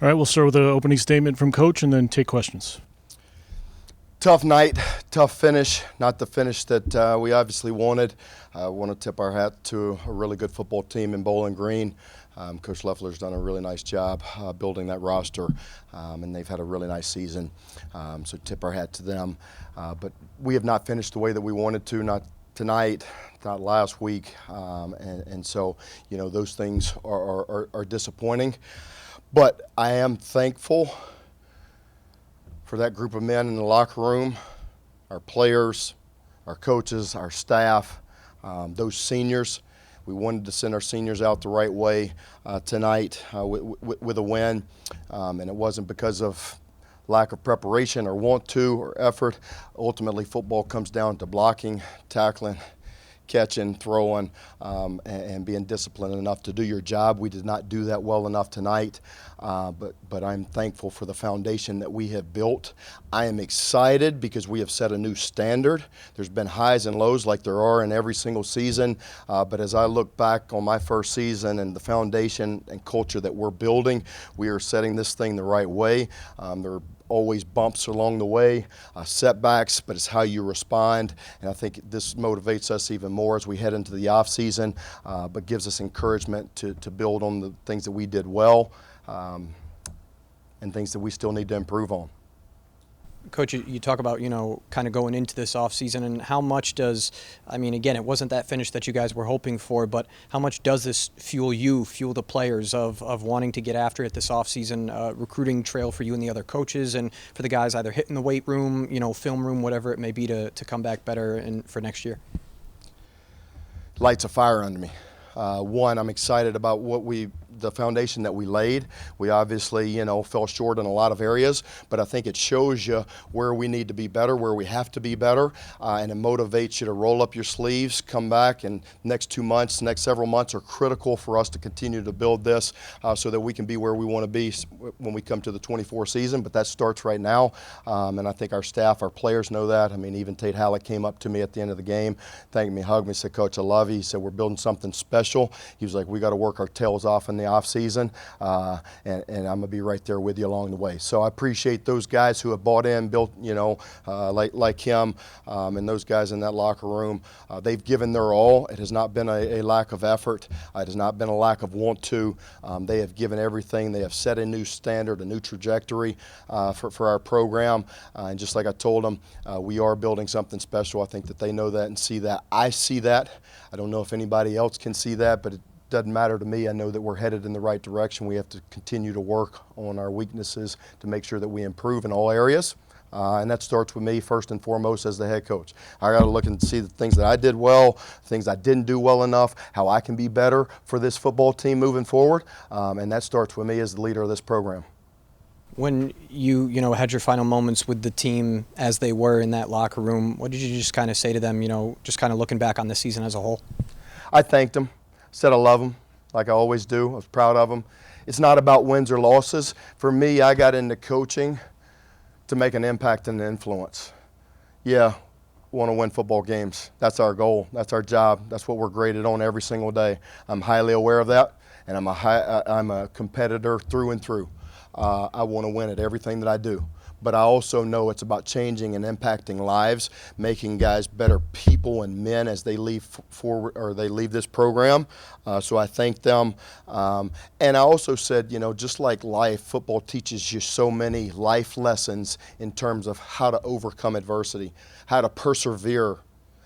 All right, we'll start with the opening statement from Coach and then take questions. Tough night, tough finish, not the finish that we obviously wanted. I want to tip our hat to a really good football team in Bowling Green. Coach Leffler's done a really nice job building that roster, and they've had a really nice season. So tip our hat to them. But we have not finished the way that we wanted to, not tonight, not last week. And so, you know, those things are disappointing. But I am thankful for that group of men in the locker room, our players, our coaches, our staff, those seniors. We wanted to send our seniors out the right way tonight with a win, and it wasn't because of lack of preparation or want to or effort. Ultimately, football comes down to blocking, tackling, catching, throwing, and being disciplined enough to do your job. We did not do that well enough tonight, but I'm thankful for the foundation that we have built. I am excited because we have set a new standard. There's been highs and lows like there are in every single season, but as I look back on my first season and the foundation and culture that we're building, we are setting this thing the right way. There are always bumps along the way, setbacks, but it's how you respond. And I think this motivates us even more as we head into the off season, but gives us encouragement to build on the things that we did well and things that we still need to improve on. Coach, you talk about, kind of going into this offseason, and how much does, again, it wasn't that finish that you guys were hoping for, but how much does this fuel the players of wanting to get after it this offseason, recruiting trail for you and the other coaches, and for the guys either hitting the weight room, film room, whatever it may be, to come back better for next year? Lights a fire under me. One, I'm excited about the foundation that we laid. We obviously, fell short in a lot of areas, but I think it shows you where we need to be better, where we have to be better, and it motivates you to roll up your sleeves, come back, and next several months are critical for us to continue to build this so that we can be where we want to be when we come to the 24 season, but that starts right now, and I think our staff, our players know that. Even Tate Halleck came up to me at the end of the game, thanked me, hugged me, said, "Coach, I love you." He said, "We're building something special." He was like, "We got to work our tails off in the off season, and I'm gonna be right there with you along the way." So I appreciate those guys who have bought in, built, like him, and those guys in that locker room. They've given their all. It has not been a lack of effort. It has not been a lack of want to. They have given everything. They have set a new standard, a new trajectory for our program. And just like I told them, we are building something special. I think that they know that and see that. I see that. I don't know if anybody else can see that, but it doesn't matter to me. I know that we're headed in the right direction. We have to continue to work on our weaknesses to make sure that we improve in all areas. And that starts with me first and foremost as the head coach. I got to look and see the things that I did well, things I didn't do well enough, how I can be better for this football team moving forward. And that starts with me as the leader of this program. When you had your final moments with the team as they were in that locker room, what did you just kind of say to them, just kind of looking back on the season as a whole? I thanked them. Said I love them, like I always do. I was proud of them. It's not about wins or losses. For me, I got into coaching to make an impact and influence. Yeah, we want to win football games. That's our goal. That's our job. That's what we're graded on every single day. I'm highly aware of that, and I'm a competitor through and through. I want to win at everything that I do. But I also know it's about changing and impacting lives, making guys better people and men as they leave forward or they leave this program. So I thank them. And I also said, just like life, football teaches you so many life lessons in terms of how to overcome adversity, how to persevere,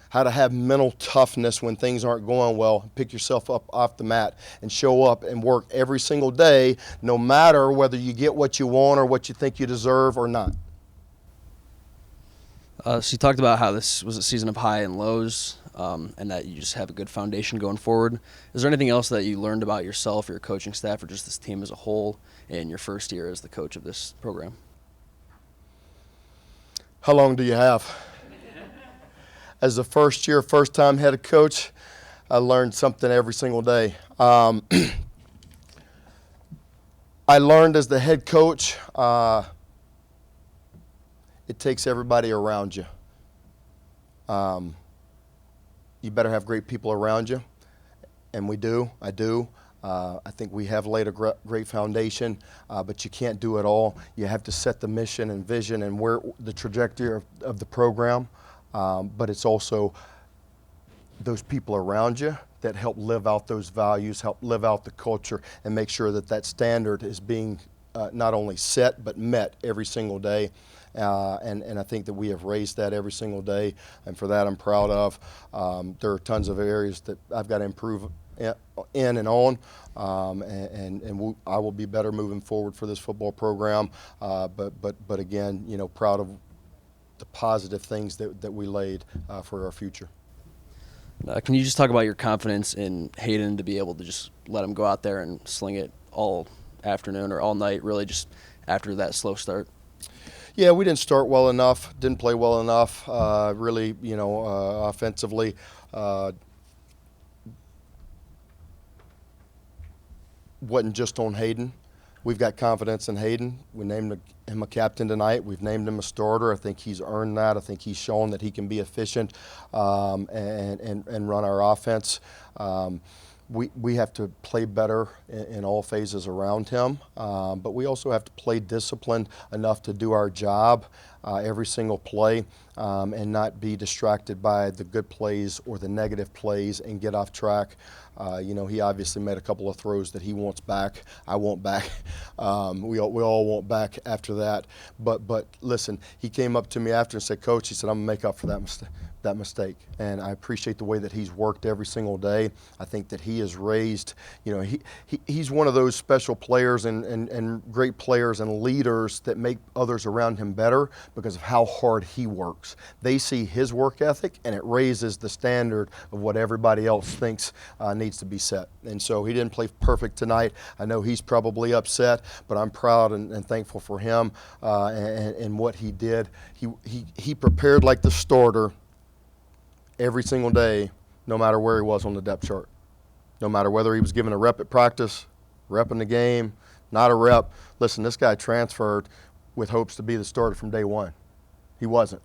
how to have mental toughness when things aren't going well, pick yourself up off the mat and show up and work every single day, no matter whether you get what you want or what you think you deserve or not. So you talked about how this was a season of high and lows, and that you just have a good foundation going forward. Is there anything else that you learned about yourself or your coaching staff or just this team as a whole in your first year as the coach of this program? How long do you have? As a first-time head coach, I learned something every single day. I learned as the head coach, it takes everybody around you. You better have great people around you, and I do. I think we have laid a great foundation, but you can't do it all. You have to set the mission and vision and where the trajectory of the program, but it's also those people around you that help live out those values, help live out the culture, and make sure that that standard is being not only set but met every single day. And I think that we have raised that every single day, and for that I'm proud of. There are tons of areas that I've got to improve in and on, and I will be better moving forward for this football program. But again, you know, proud of the positive things that we laid for our future. Can you just talk about your confidence in Hayden to be able to just let him go out there and sling it all afternoon or all night, really, just after that slow start? Yeah, we didn't start well enough, didn't play well enough, really, you know, offensively. Wasn't just on Hayden. We've got confidence in Hayden. We named him a captain tonight. We've named him a starter. I think he's earned that. I think he's shown that he can be efficient and run our offense. We have to play better in all phases around him, but we also have to play disciplined enough to do our job every single play and not be distracted by the good plays or the negative plays and get off track. You know, he obviously made a couple of throws that he wants back. I want back. We all want back after that. But listen, he came up to me after and said, "Coach," he said, "I'm going to make up for that mistake." And I appreciate the way that he's worked every single day. I think that he is raised, you know, he's one of those special players and great players and leaders that make others around him better because of how hard he works. They see his work ethic, and it raises the standard of what everybody else thinks needs to be set. And so he didn't play perfect tonight. I know he's probably upset, but I'm proud and thankful for him and what he did. He prepared like the starter every single day, no matter where he was on the depth chart. No matter whether he was given a rep at practice, rep in the game, not a rep. Listen, this guy transferred with hopes to be the starter from day one. He wasn't.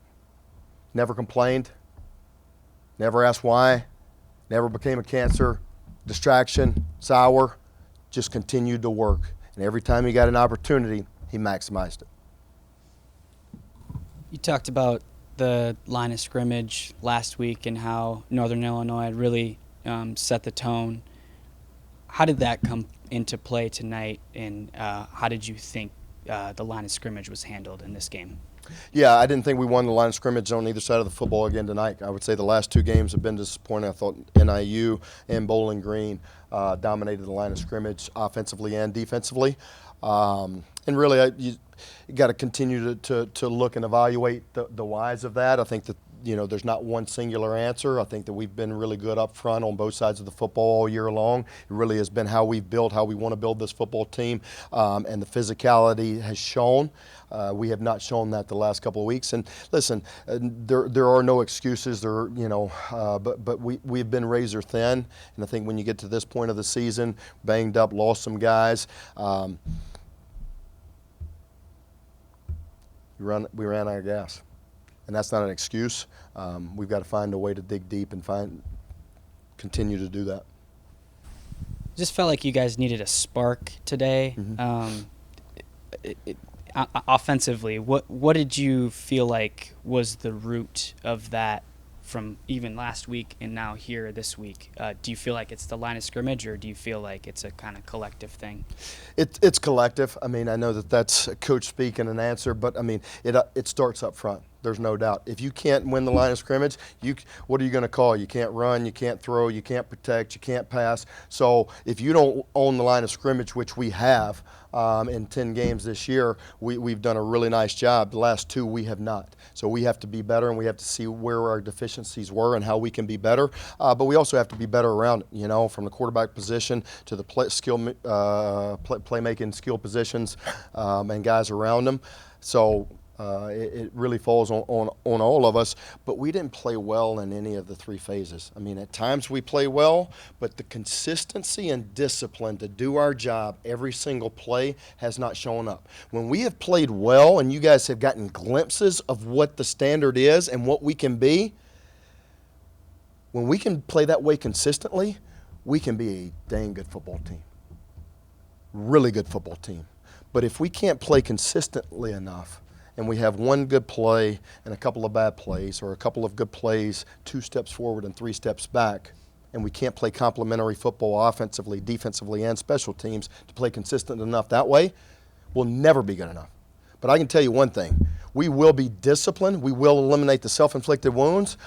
Never complained, never asked why, never became a cancer, distraction, sour, just continued to work. And every time he got an opportunity, he maximized it. You talked about the line of scrimmage last week and how Northern Illinois had really set the tone. How did that come into play tonight, and how did you think the line of scrimmage was handled in this game? Yeah, I didn't think we won the line of scrimmage on either side of the football again tonight. I would say the last two games have been disappointing. I thought NIU and Bowling Green dominated the line of scrimmage offensively and defensively. And really, you got to continue to look and evaluate the whys of that. I think that, you know, there's not one singular answer. I think that we've been really good up front on both sides of the football all year long. It really has been how we've built, how we want to build this football team, and the physicality has shown. We have not shown that the last couple of weeks. And listen, there are no excuses. But we've been razor thin. And I think when you get to this point of the season, banged up, lost some guys. We ran out of gas. And that's not an excuse. We've got to find a way to dig deep and continue to do that. Just felt like you guys needed a spark today. Mm-hmm. Offensively, what did you feel like was the root of that from even last week and now here this week? Do you feel like it's the line of scrimmage, or do you feel like it's a kind of collective thing? It's collective. I mean, I know that's a coach speak and an answer, but I mean, it starts up front. There's no doubt. If you can't win the line of scrimmage, what are you going to call? You can't run, you can't throw, you can't protect, you can't pass. So if you don't own the line of scrimmage, which we have in 10 games this year, we've done a really nice job. The last two we have not. So we have to be better, and we have to see where our deficiencies were and how we can be better. But we also have to be better around it, you know, from the quarterback position to the playmaking skill positions and guys around them. So it really falls on all of us, but we didn't play well in any of the three phases. I mean, at times we play well, but the consistency and discipline to do our job every single play has not shown up. When we have played well and you guys have gotten glimpses of what the standard is and what we can be, when we can play that way consistently, we can be a dang good football team, really good football team. But if we can't play consistently enough, and we have one good play and a couple of bad plays, or a couple of good plays, 2 steps forward and 3 steps back, and we can't play complementary football offensively, defensively, and special teams to play consistent enough that way, we'll never be good enough. But I can tell you one thing, we will be disciplined, we will eliminate the self-inflicted wounds,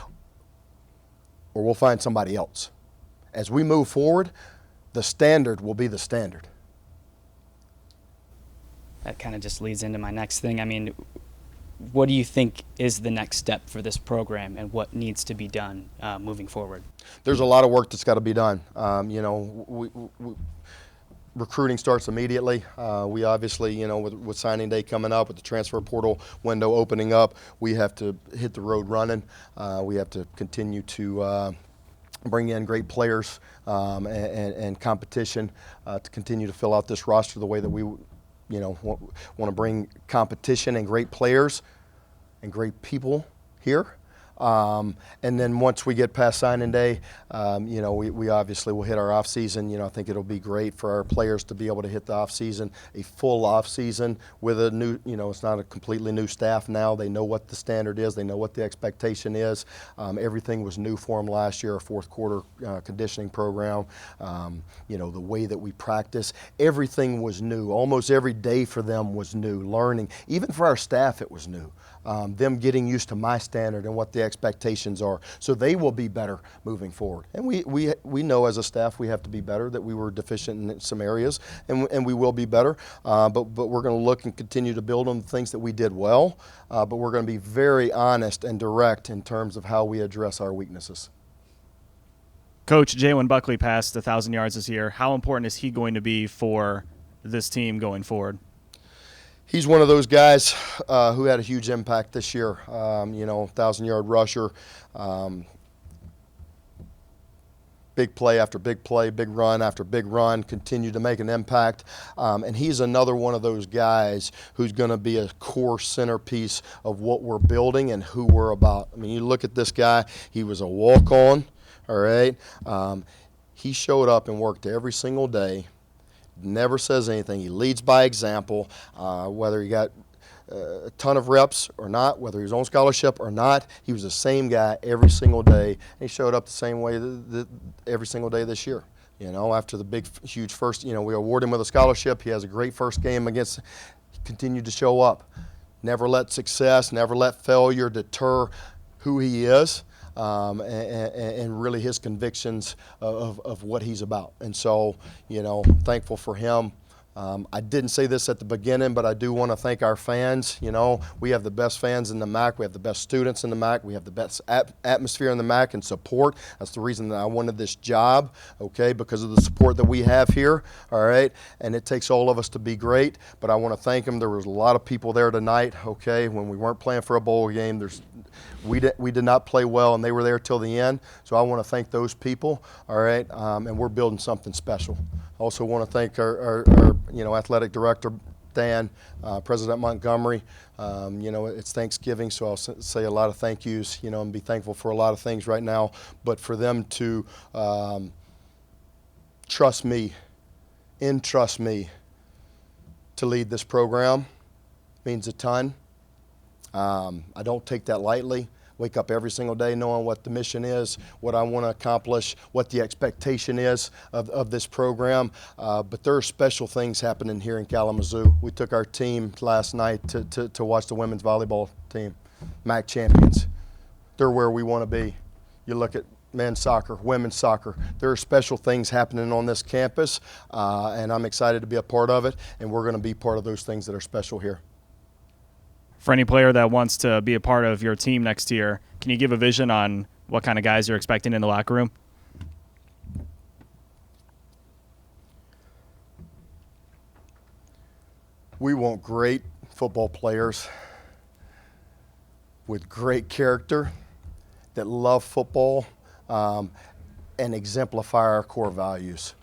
or we'll find somebody else. As we move forward, the standard will be the standard. That kind of just leads into my next thing. I mean, what do you think is the next step for this program, and what needs to be done moving forward? There's a lot of work that's got to be done. Recruiting starts immediately. We obviously, with signing day coming up, with the transfer portal window opening up, we have to hit the road running. We have to continue to bring in great players and competition to continue to fill out this roster the way that we want to bring competition and great players and great people here. And then once we get past signing day, we obviously will hit our off season. I think it'll be great for our players to be able to hit the off season, a full off season with a new, it's not a completely new staff now. They know what the standard is. They know what the expectation is. Everything was new for them last year, our fourth quarter conditioning program, the way that we practice, everything was new. Almost every day for them was new, learning. Even for our staff, it was new. Them getting used to my standard and what the expectations are. So they will be better moving forward. And we know as a staff we have to be better, that we were deficient in some areas, and we will be better. But we're going to look and continue to build on the things that we did well. But we're going to be very honest and direct in terms of how we address our weaknesses. Coach, Jalen Buckley passed 1,000 yards this year. How important is he going to be for this team going forward? He's one of those guys who had a huge impact this year. 1,000-yard rusher, big play after big play, big run after big run, continued to make an impact. And he's another one of those guys who's going to be a core centerpiece of what we're building and who we're about. I mean, you look at this guy, he was a walk-on, all right? He showed up and worked every single day. Never says anything. He leads by example, whether he got a ton of reps or not, whether he was on scholarship or not. He was the same guy every single day. And he showed up the same way every single day this year. After the big, huge first, we award him with a scholarship. He has a great first game against, he continued to show up. Never let success, never let failure deter who he is. And really his convictions of what he's about. And so, thankful for him. I didn't say this at the beginning, but I do want to thank our fans. We have the best fans in the MAC. We have the best students in the MAC. We have the best atmosphere in the MAC and support. That's the reason that I wanted this job, okay, because of the support that we have here, all right? And it takes all of us to be great, but I want to thank them. There was a lot of people there tonight, okay, when we weren't playing for a bowl game. We did not play well, and they were there till the end. So I want to thank those people, all right, and we're building something special. I also want to thank our athletic director, Dan, President Montgomery. It's Thanksgiving, so I'll say a lot of thank yous, and be thankful for a lot of things right now. But for them to entrust me to lead this program means a ton. I don't take that lightly. Wake up every single day knowing what the mission is, what I want to accomplish, what the expectation is of this program. But there are special things happening here in Kalamazoo. We took our team last night to watch the women's volleyball team, MAC champions. They're where we want to be. You look at men's soccer, women's soccer. There are special things happening on this campus, and I'm excited to be a part of it, and we're going to be part of those things that are special here. For any player that wants to be a part of your team next year, can you give a vision on what kind of guys you're expecting in the locker room? We want great football players with great character that love football and exemplify our core values.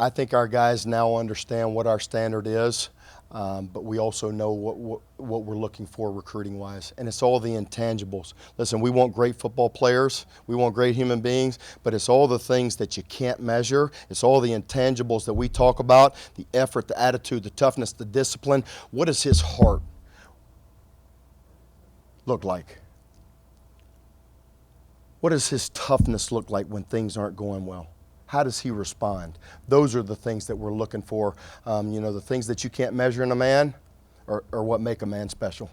I think our guys now understand what our standard is. but we also know what we're looking for recruiting-wise, and it's all the intangibles. Listen, we want great football players, we want great human beings, but it's all the things that you can't measure. It's all the intangibles that we talk about, the effort, the attitude, the toughness, the discipline. What does his heart look like? What does his toughness look like when things aren't going well? How does he respond? Those are the things that we're looking for. The things that you can't measure in a man are what make a man special.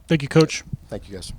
Thank you, Coach. Thank you, guys.